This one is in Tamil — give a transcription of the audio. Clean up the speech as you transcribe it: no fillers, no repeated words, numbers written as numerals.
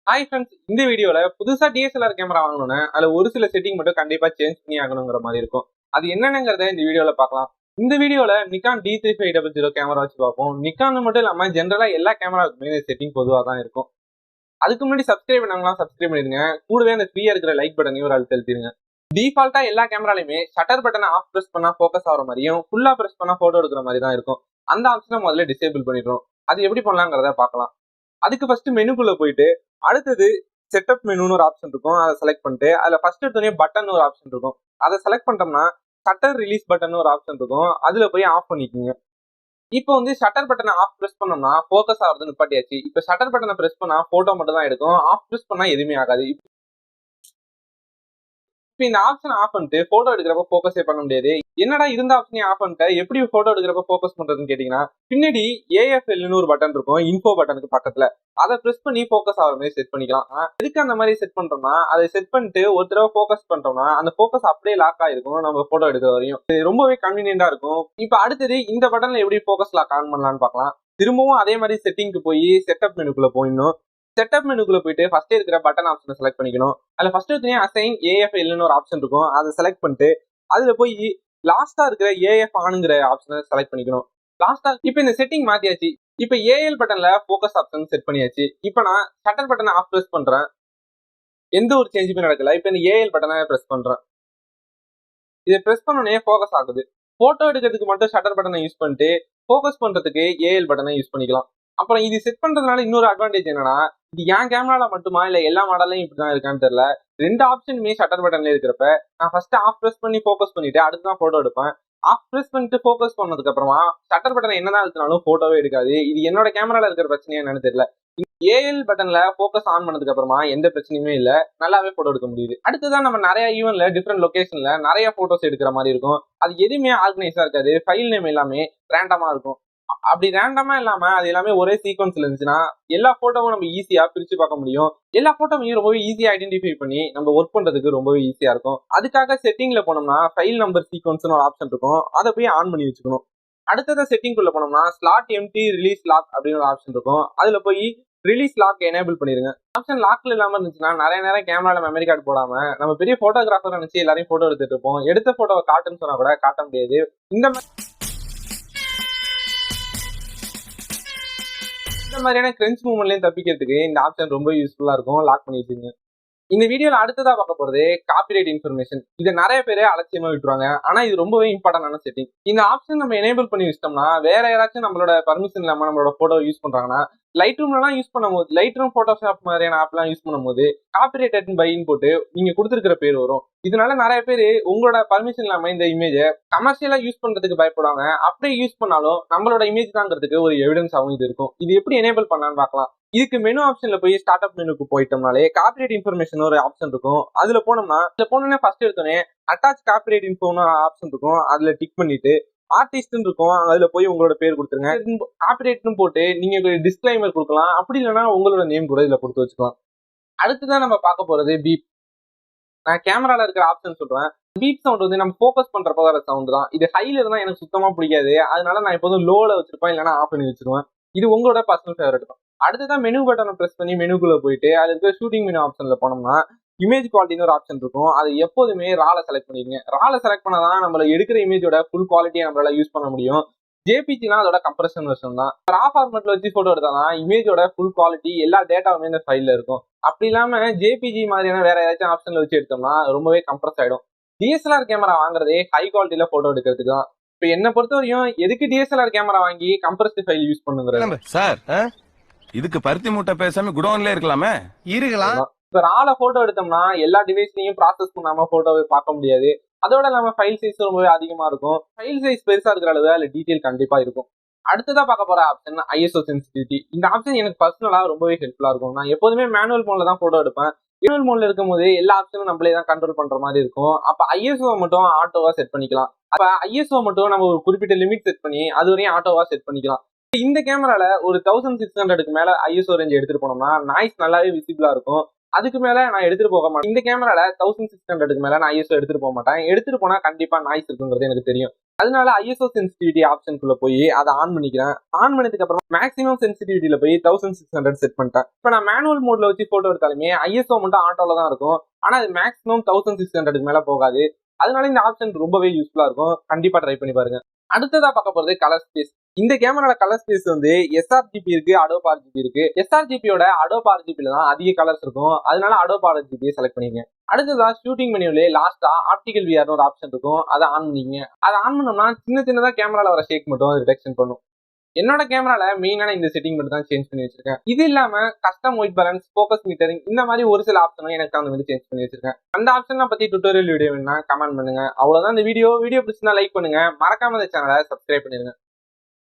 ஹாய் ஃப்ரெண்ட்ஸ், இந்த வீடியோல புதுசா டிஎஸ்எல்ஆர் கேமரா வாங்கணும்னு அதுல ஒரு சில செட்டிங் மட்டும் கண்டிப்பா சேஞ்ச் பண்ணி ஆகணுங்கிற மாதிரி இருக்கும். அது என்னங்கிறத இந்த வீடியோல பார்க்கலாம். இந்த வீடியோல நிக்கான் D3500 கேமரா வச்சு பார்ப்போம். நிக்கான் மட்டும் இல்லாம ஜென்ரலா எல்லா கேமராவுக்குமே செட்டிங் பொதுவா தான் இருக்கும். அதுக்கு முன்னாடி சப்ஸ்கிரைப் பண்ணாங்களா சப்ஸ்கிரைப் பண்ணிருங்க. கூடவே அந்த ஃப்ரீயா இருக்கிற லைக் பட்டனையும் ஒரு அழுத்திடுங்க. டிஃபால்ட்டா எல்லா கேமராலையுமே ஷட்டர் பட்டனை ஆஃப் பிரஸ் பண்ணா ஃபோக்கஸ் ஆகிற மாதிரியும் ஃபுல்லா பிரஸ் பண்ணா போட்டோ எடுக்கிற மாதிரி தான் இருக்கும். அந்த ஆப்ஷனை முதல்ல டிசேபிள் பண்ணிடுறோம். அது எப்படி பண்ணலாங்கிறத பார்க்கலாம். அதுக்கு ஃபர்ஸ்ட் மெனுக்குள்ள போயிட்டு அடுத்தது செட்டப் மெனுன்னு ஒரு ஆப்ஷன் இருக்கும். அதை செலக்ட் பண்ணிட்டு அதுல ஃபர்ஸ்ட் எடுத்தோடனே பட்டன் ஒரு ஆப்ஷன் இருக்கும். அதை செலக்ட் பண்ணிட்டோம்னா ஷட்டர் ரிலீஸ் பட்டன் ஒரு ஆப்ஷன் இருக்கும். அதுல போய் ஆஃப் பண்ணிக்கோங்க. இப்போ ஷட்டர் பட்டனை ஆஃப் பிரஸ் பண்ணோம்னா ஃபோக்கஸ் ஆகுறது நிப்பாட்டியாச்சு. இப்போ ஷட்டர் பட்டனை பிரஸ் பண்ணா போட்டோ மட்டும் தான் எடுக்கும். ஆஃப் பிரஸ் பண்ணா எதுவுமே ஆகாது. இப்போ இந்த ஆப்ஷன் ஆஃப் பண்ணிட்டு போட்டோ எடுக்கிறப்ப ஃபோக்கஸே பண்ண முடியாது. என்னடா இருந்த ஆப்ஷனையும் ஆஃப் பண்ணிட்டு எப்படி போட்டோ எடுக்கிறப்ப ஃபோக்கஸ் பண்றதுன்னு கேட்டீங்கன்னா, பின்னாடி AFLன்னு ஒரு பட்டன் இருக்கும் இன்ஃபோ பட்டனுக்கு பக்கத்துல. அதை பிரஸ் பண்ணி ஃபோக்கஸ் ஆகிற மாதிரி செட் பண்ணிக்கலாம். எதுக்கு அந்த மாதிரி செட் பண்றோம்னா, அதை செட் பண்ணிட்டு ஒரு தடவை ஃபோக்கஸ் பண்றோம்னா அந்த ஃபோக்கஸ் அப்படியே லாக் ஆயிருக்கும் நம்ம போட்டோ எடுக்கிற வரையும். இது ரொம்பவே கன்வீனியன்டா இருக்கும். இப்போ அடுத்தது இந்த பட்டன்ல எப்படி ஃபோக்கஸ் லாக் ஆன் பண்ணலாம்னு பார்க்கலாம். திரும்பவும் அதே மாதிரி செட்டிங்க்கு போய் செட்டப் மெனுக்குள்ள போயிடணும். செட்டப் மெனுக்குள்ள போயிட்டு ஃபர்ஸ்ட் இருக்கிற பட்டன் ஆப்ஷனை செலக்ட் பண்ணிக்கணும். அதுல ஃபர்ஸ்ட் எடுத்தீங்கன்னா அசைன் AFLன்னு ஒரு ஆப்ஷன் இருக்கும். அதை செலக்ட் பண்ணிட்டு அதுல போய் லாஸ்டா இருக்கிற AF ஆனுங்கிற ஆப்ஷனை செலக்ட் பண்ணிக்கணும். லாஸ்டா இப்ப இந்த செட்டிங் மாத்தியாச்சு. இப்ப AL பட்டன்ல ஃபோக்கஸ் ஆப்ஷன் செட் பண்ணியாச்சு. இப்ப நான் ஷட்டர் பட்டனை ஆஃப் பிரஸ் பண்றேன். எந்த ஒரு சேஞ்சுமே நடக்கல. இப்ப இந்த AL பட்டனை பிரஸ் பண்றேன். இதை பிரஸ் பண்ணோடனே ஃபோக்கஸ் ஆகுது. போட்டோ எடுக்கிறதுக்கு மட்டும் ஷட்டர் பட்டனை யூஸ் பண்ணிட்டு ஃபோக்கஸ் பண்றதுக்கு AL பட்டனை யூஸ் பண்ணிக்கலாம். அப்புறம் இது செட் பண்றதுனால இன்னொரு அட்வான்டேஜ் என்னன்னா, இது என் கேமரால மட்டுமா இல்ல எல்லா மாடலையும் இப்படிதான் இருக்கான்னு தெரியல. ரெண்டு ஆப்ஷனுமே ஷட்டர் பட்டன்ல இருக்கிறப்ப நான் ஃபர்ஸ்ட் ஆஃப் பிரஸ் பண்ணி ஃபோக்கஸ் பண்ணிட்டு அடுத்து தான் போட்டோ எடுப்பேன். ஆஃப் பிரஸ் பண்ணிட்டு ஃபோக்கஸ் பண்ணதுக்கு அப்புறமா ஷட்டர் பட்டன் என்னதான் அழுத்தினாலும் போட்டோவே எடுக்காது. இது என்னோட கேமரால இருக்கிற பிரச்சனையா என்னன்னு தெரியல. AL பட்டன்ல ஃபோக்கஸ் ஆன் பண்ணதுக்கு அப்புறமா எந்த பிரச்சனையுமே இல்ல, நல்லாவே போட்டோ எடுக்க முடியுது. அடுத்ததான் நம்ம நிறைய ஈவென்ட்ல டிஃப்ரெண்ட் லொகேஷன்ல நிறைய போட்டோஸ் எடுக்கிற மாதிரி இருக்கும். அது எதுவுமே ஆர்கனைஸா இருக்காது. ஃபைல் நேம் எல்லாமே ரேண்டமா இருக்கும். அப்படி ரேண்டமா இல்லாம அது எல்லாமே ஒரே சீக்வன்ஸ்ல இருந்துச்சுன்னா எல்லா போட்டோவும் நம்ம ஈஸியா பிரிச்சு பார்க்க முடியும். எல்லா போட்டோவையும் ரொம்பவே ஈஸியா ஐடென்டிஃபை பண்ணி நம்ம ஒர்க் பண்றதுக்கு ரொம்பவே ஈஸியா இருக்கும். அதுக்காக செட்டிங்ல போனோம்னா ஃபைல் நம்பர் சீக்வன்ஸ்னு ஒரு ஆப்ஷன் இருக்கும். அதை போய் ஆன் பண்ணி வச்சுக்கணும். அடுத்தது செட்டிங்குள்ள போனோம்னா ஸ்லாட் எம்டி ரிலீஸ் லாக் அப்படின்னு ஒரு ஆப்ஷன் இருக்கும். அதுல போய் ரிலீஸ் லாக் எனேபிள் பண்ணிருங்க. ஆப்ஷன் லாக்ல இல்லாம இருந்துச்சுன்னா நிறைய நேரம் கேமரால மெமரி கார்டு போடாம நம்ம பெரிய போட்டோகிராஃபர் நினைச்சு எல்லாரையும் போட்டோ எடுத்துட்டு இருப்போம். எடுத்த போட்டோவை காட்டுன்னு சொன்னா கூட காட்ட முடியாது. இந்த மாதிரியான கிரென்ச் மூவ்மெண்ட்லயும் தப்பிக்கிறதுக்கு இந்த ஆப்ஷன் ரொம்ப யூஸ்ஃபுல்லா இருக்கும். லாக் பண்ணி வச்சுங்க. இந்த வீடியோல அடுத்ததா பார்க்க போறது காப்பிரைட் இன்ஃபர்மேஷன். இதை நிறைய பேர் அலட்சியமா விட்டுருவாங்க. ஆனா இது ரொம்பவே இம்பார்ட்டன்டான செட்டிங். இந்த ஆப்ஷன் நம்ம எனேபிள் பண்ணி வச்சிட்டோம்னா வேற யாராச்சும் நம்மளோட பர்மிஷன் இல்லாம நம்மளோட போட்டோ யூஸ் பண்றாங்கன்னா லைட் ரூம்லாம் யூஸ் பண்ணும்போது, லைட் ரூம் போட்டோஷாப் மாதிரியான ஆப்லாம் யூஸ் பண்ணும்போது காப்பிரைட் பைன்னு போட்டு நீங்க கொடுத்துருக்கிற பேர் வரும். இதனால நிறைய பேர் உங்களோட பர்மிஷன் இல்லாம இந்த இமேஜை கமர்ஷியலா யூஸ் பண்றதுக்கு பயப்படுவாங்க. அப்படியே யூஸ் பண்ணாலும் நம்மளோட இமேஜ் தாங்கிறதுக்கு ஒரு எவிடன்ஸ் ஆகும் இது இருக்கும். இது எப்படி எனேபிள் பண்ணலான்னு பார்க்கலாம். இதுக்கு மெனு ஆப்ஷன்ல போய் ஸ்டார்ட் அப் மெனுக்கு போயிட்டோம்னாலே காப்பிரைட் இன்ஃபர்மேஷன் ஒரு ஆப்ஷன் இருக்கும். அதுல போனோம்னா ஃபர்ஸ்ட் எடுத்தோடனே அட்டாச் காப்பிரைட் இன்ஃபோன்னு ஆப்ஷன் இருக்கும். அதுல டிக் பண்ணிட்டு ஆர்டிஸ்ட் இருக்கும். அதுல போய் உங்களோட பேர் கொடுத்துருங்க. காப்பிரைட்னு போட்டு நீங்க டிஸ்க்ளைமர் கொடுக்கலாம். அப்படி இல்லைன்னா உங்களோட நேம் கூட இதுல கொடுத்து வச்சுக்கலாம். அடுத்துதான் நம்ம பார்க்க போறது பீப். நான் கேமரால இருக்கிற ஆப்ஷன் சொல்றேன். பீப் சவுண்ட் நம்ம ஃபோக்கஸ் பண்றப்ப வர சவுண்ட் தான். இது ஹைல இருந்தா எனக்கு சுத்தமா பிடிக்காது. அதனால நான் எப்போதும் லோல வச்சிருப்பேன், இல்லைன்னா ஆஃப் பண்ணி வச்சிருவேன். இது உங்களோட பர்சனல் ஃபேவரட் தான். அடுத்ததான் மெனு பட்டனை பிரஸ் பண்ணி மெனுக்குள்ள போயிட்டு அதுல இருக்கிற ஷூட்டிங் மெனு ஆப்ஷன்ல போனோம்னா இமேஜ் குவாலிட்டின்னு ஒரு ஆப்ஷன் இருக்கும். அது எப்போதுமே ரால செலக்ட் பண்ணிருங்க. ரால செலக்ட் பண்ணாதான் நம்மள எடுக்கிற இமேஜோட ஃபுல் குவாலிட்டியை நம்மளால யூஸ் பண்ண முடியும். ஜேபிஜினா அதோட கம்ப்ரஷன் வெர்ஷன் தான். ரா ஃபார்மேட்ல வச்சு போட்டோ எடுத்தாதான் இமேஜோட ஃபுல் குவாலிட்டி எல்லா டேட்டாவுமே இந்த ஃபைல்ல இருக்கும். அப்படி இல்லாம ஜேபிஜி மாதிரியான வேற ஏதாச்சும் ஆப்ஷன்ல வச்சு எடுத்தோம்னா ரொம்பவே கம்ப்ரஸ் ஆயிடும். டிஎஸ்எல்ஆர் கேமரா வாங்குறதே ஹை குவாலிட்டியில போட்டோ எடுக்கிறதுக்கு தான். இப்ப என்ன பொறுத்தவரையும் எதுக்கு டிஎஸ்எல்ஆர் கேமரா வாங்கி கம்ப்ரஸ்டு ஃபைல் யூஸ் பண்ணுங்கிறது சார். இதுக்கு பருத்தி மூட்டை பேசாம குடோன்ல இருக்கலாமே. இருக்கலாம். இப்ப ரால போட்டோ எடுத்தோம்னா எல்லா டிவைஸ்லயும் ப்ராசஸ் பண்ணாம போட்டோவை பார்க்க முடியாது. அதோட நம்ம ஃபைல் சைஸ் ரொம்பவே அதிகமா இருக்கும். ஃபைல் சைஸ் பெருசா இருக்கிற அளவு அதுல டீடைல் கண்டிப்பா இருக்கும். அடுத்ததா பார்க்க போற ஆப்ஷன் ISO சென்சிட்டிவிட்டி. இந்த ஆப்ஷன் எனக்கு பர்சனலா ரொம்பவே ஹெல்ப்ஃபுல்லா இருக்கும். நான் எப்போதுமே மேனுவல் மோட்ல தான் போட்டோ எடுப்பேன். மேனுவல் மோட்ல இருக்கும் போது எல்லா ஆப்ஷனும் நம்மளே தான் கண்ட்ரோல் பண்ற மாதிரி இருக்கும். அப்ப ISO மட்டும் ஆட்டோவா செட் பண்ணிக்கலாம். அப்ப ISO மட்டும் நம்ம ஒரு குறிப்பிட்ட லிமிட் செட் பண்ணி அது வரையும் ஆட்டோவா செட் பண்ணிக்கலாம். இந்த கேமரால ஒரு 1600க்கு மேல ISO ரேஞ்ச் எடுத்துட்டு போனோம்னா நாய்ஸ் நல்லாவே விசிபிளா இருக்கும். அதுக்கு மேல நான் எடுத்துட்டு போக மாட்டேன். இந்த கேமரால 1600க்கு மேல நான் ISO எடுத்துட்டு போக மாட்டேன். எடுத்துட்டு போனா கண்டிப்பா நாய்ஸ் இருக்குங்கிறது எனக்கு தெரியும். அதனால ஐஎஸ்ஓ சென்சிட்டிவிட்டி ஆப்ஷனுக்குள்ள போய் அதை ஆன் பண்ணிக்கிறேன். ஆன் பண்ணதுக்கு அப்புறம் மேக்ஸிமம் சென்சிட்டிவிட்டியில போய் 1600 செட் பண்ணிட்டேன். இப்போ நான் மேனுவல் மோட்ல வச்சு போட்டோ எடுத்தாலுமே ஐஎஸ்ஓ மட்டும் ஆட்டோல தான் இருக்கும். ஆனா அது மேக்ஸிமம் 1600 மேல போகாது. அதனால இந்த ஆப்ஷன் ரொம்பவே யூஸ்ஃபுல்லா இருக்கும். கண்டிப்பா ட்ரை பண்ணி பாருங்க. அடுத்ததா பார்க்க போறது கலர் ஸ்பேஸ். இந்த கேமரால கலர் ஸ்பேஸ் வந்து எஸ்ஆர்ஜிபி இருக்கு, அடோப் ஆர்ஜிபி இருக்கு. எஸ்ஆர்ஜிபியோட அடோப் ஆர்ஜிபில தான் அதிக கலர்ஸ் இருக்கும். அதனால அடோப் ஆர்ஜிபியை செலக்ட் பண்ணிக்கங்க. அடுத்ததா ஷூட்டிங் மெனுவிலே லாஸ்டா ஆப்டிகல் விஆர்னு ஒரு ஆப்ஷன் இருக்கும். அதை ஆன் பண்ணிக்கங்க. அதை ஆன் பண்ணோம்னா சின்னதா கேமரால வர ஷேக் மட்டும் அது டிடெக்ஷன் பண்ணும். என்னோட கேமரால மெயினான இந்த செட்டிங் மட்டும் தான் சேஞ்ச் பண்ணி வச்சிருக்கேன். இது இல்லாம custom white balance, focus metering இந்த மாதிரி ஒரு சில ஆப்ஷனும் எனக்கு அந்த மாதிரி சேஞ்ச் பண்ணி வச்சிருக்கேன். அந்த ஆப்ஷனை பத்தி டுட்டோரியல் வீடியோ வேணும்னா கமெண்ட் பண்ணுங்க. அவ்வளவுதான் இந்த வீடியோ பிடிச்சிருந்தா லைக் பண்ணுங்க. மறக்காம இந்த சேனலை சப்ஸ்கிரைப் பண்ணிருங்க.